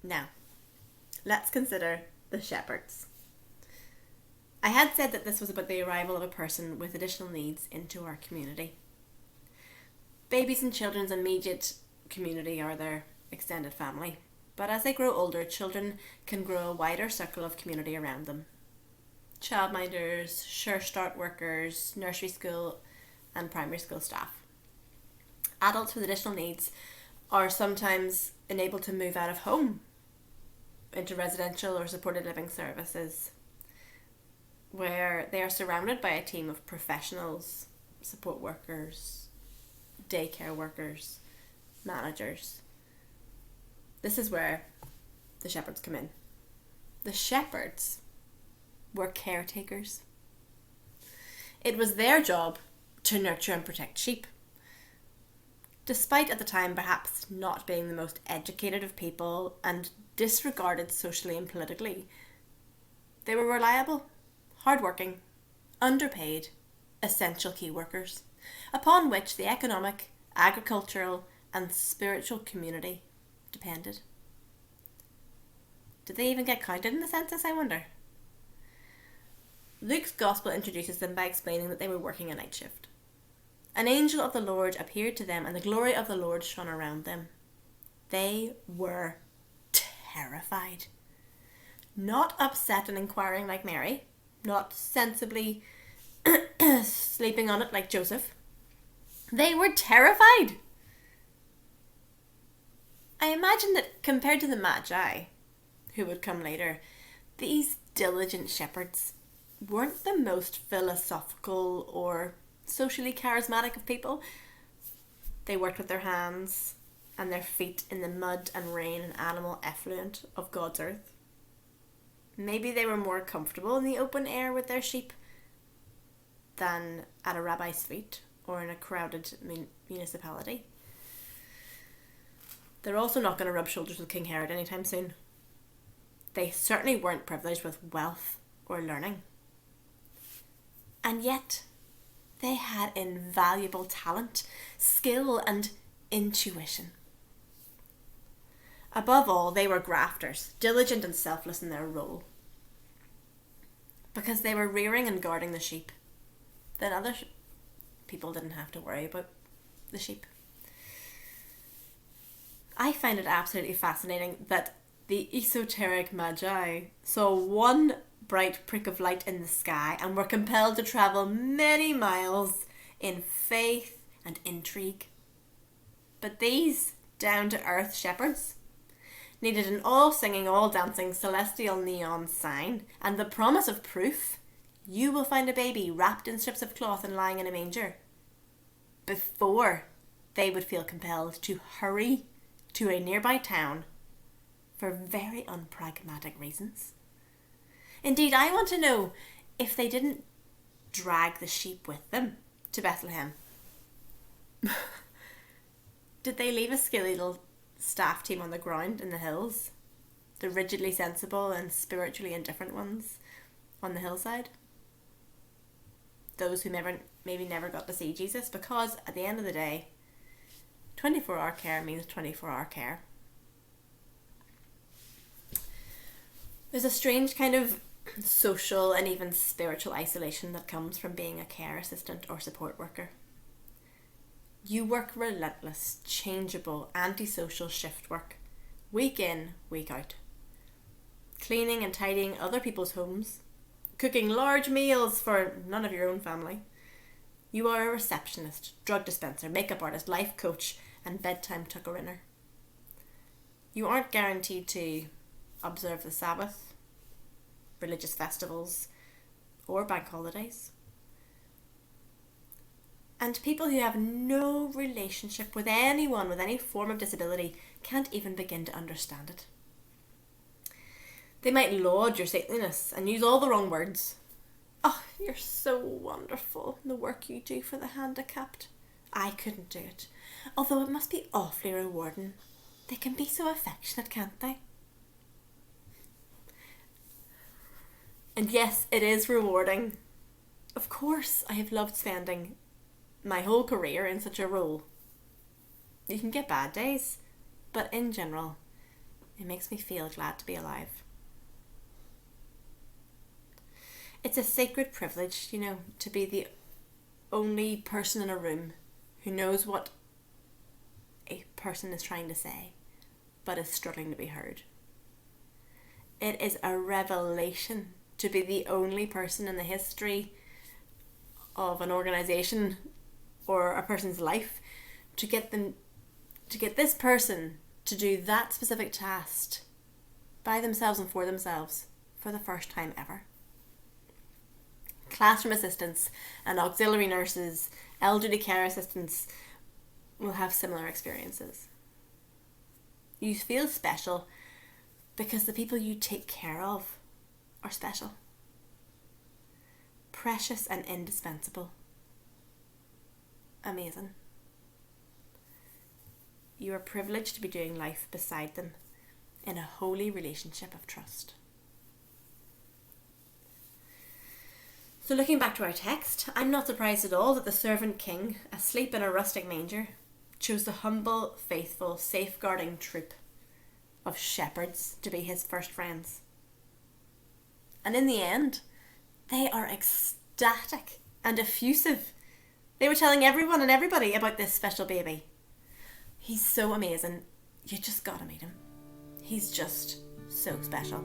Now, let's consider the shepherds. I had said that this was about the arrival of a person with additional needs into our community. Babies and children's immediate community are their extended family, but as they grow older, children can grow a wider circle of community around them. Childminders, sure start workers, nursery school and primary school staff. Adults with additional needs are sometimes enabled to move out of home into residential or supported living services, where they are surrounded by a team of professionals, support workers, daycare workers, managers. This is where the shepherds come in. The shepherds were caretakers. It was their job to nurture and protect sheep. Despite at the time perhaps not being the most educated of people and disregarded socially and politically, they were reliable, hardworking, underpaid, essential key workers, upon which the economic, agricultural and spiritual community depended. Did they even get counted in the census, I wonder? Luke's Gospel introduces them by explaining that they were working a night shift. An angel of the Lord appeared to them and the glory of the Lord shone around them. They were terrified. Not upset and inquiring like Mary, not sensibly sleeping on it like Joseph. They were terrified. I imagine that compared to the Magi, who would come later, these diligent shepherds weren't the most philosophical or socially charismatic of people. They worked with their hands and their feet in the mud and rain and animal effluent of God's earth. Maybe they were more comfortable in the open air with their sheep than at a rabbi's feet or in a crowded municipality. They're also not going to rub shoulders with King Herod anytime soon. They certainly weren't privileged with wealth or learning. And yet, they had invaluable talent, skill and intuition. Above all, they were grafters, diligent and selfless in their role. Because they were rearing and guarding the sheep, then other people didn't have to worry about the sheep. I find it absolutely fascinating that the esoteric Magi saw one bright prick of light in the sky and were compelled to travel many miles in faith and intrigue. But these down-to-earth shepherds needed an all-singing, all-dancing celestial neon sign and the promise of proof: you will find a baby wrapped in strips of cloth and lying in a manger, before they would feel compelled to hurry to a nearby town for very unpragmatic reasons. Indeed, I want to know if they didn't drag the sheep with them to Bethlehem. Did they leave a skilly little staff team on the ground in the hills? The rigidly sensible and spiritually indifferent ones on the hillside? Those who maybe never got to see Jesus, because at the end of the day, 24-hour care means 24-hour care. There's a strange kind of social and even spiritual isolation that comes from being a care assistant or support worker. You work relentless, changeable, antisocial shift work, week in, week out. Cleaning and tidying other people's homes, cooking large meals for none of your own family. You are a receptionist, drug dispenser, makeup artist, life coach, and bedtime tucker-inner. You aren't guaranteed to observe the Sabbath, religious festivals, or bank holidays. And people who have no relationship with anyone with any form of disability can't even begin to understand it. They might laud your saintliness and use all the wrong words. Oh, you're so wonderful, the work you do for the handicapped. I couldn't do it, although it must be awfully rewarding. They can be so affectionate, can't they? And yes, it is rewarding. Of course, I have loved spending my whole career in such a role. You can get bad days, but in general, It makes me feel glad to be alive. It's a sacred privilege, to be the only person in a room who knows what a person is trying to say, but is struggling to be heard. It is a revelation to be the only person in the history of an organisation or a person's life to get this person to do that specific task by themselves and for themselves for the first time ever. Classroom assistants and auxiliary nurses, elderly care assistants will have similar experiences. You feel special because the people you take care of are special, precious and indispensable, amazing. You are privileged to be doing life beside them in a holy relationship of trust. So looking back to our text, I'm not surprised at all that the servant king, asleep in a rustic manger, chose the humble, faithful, safeguarding troop of shepherds to be his first friends. And in the end, they are ecstatic and effusive. They were telling everyone and everybody about this special baby. He's so amazing. You just gotta meet him. He's just so special.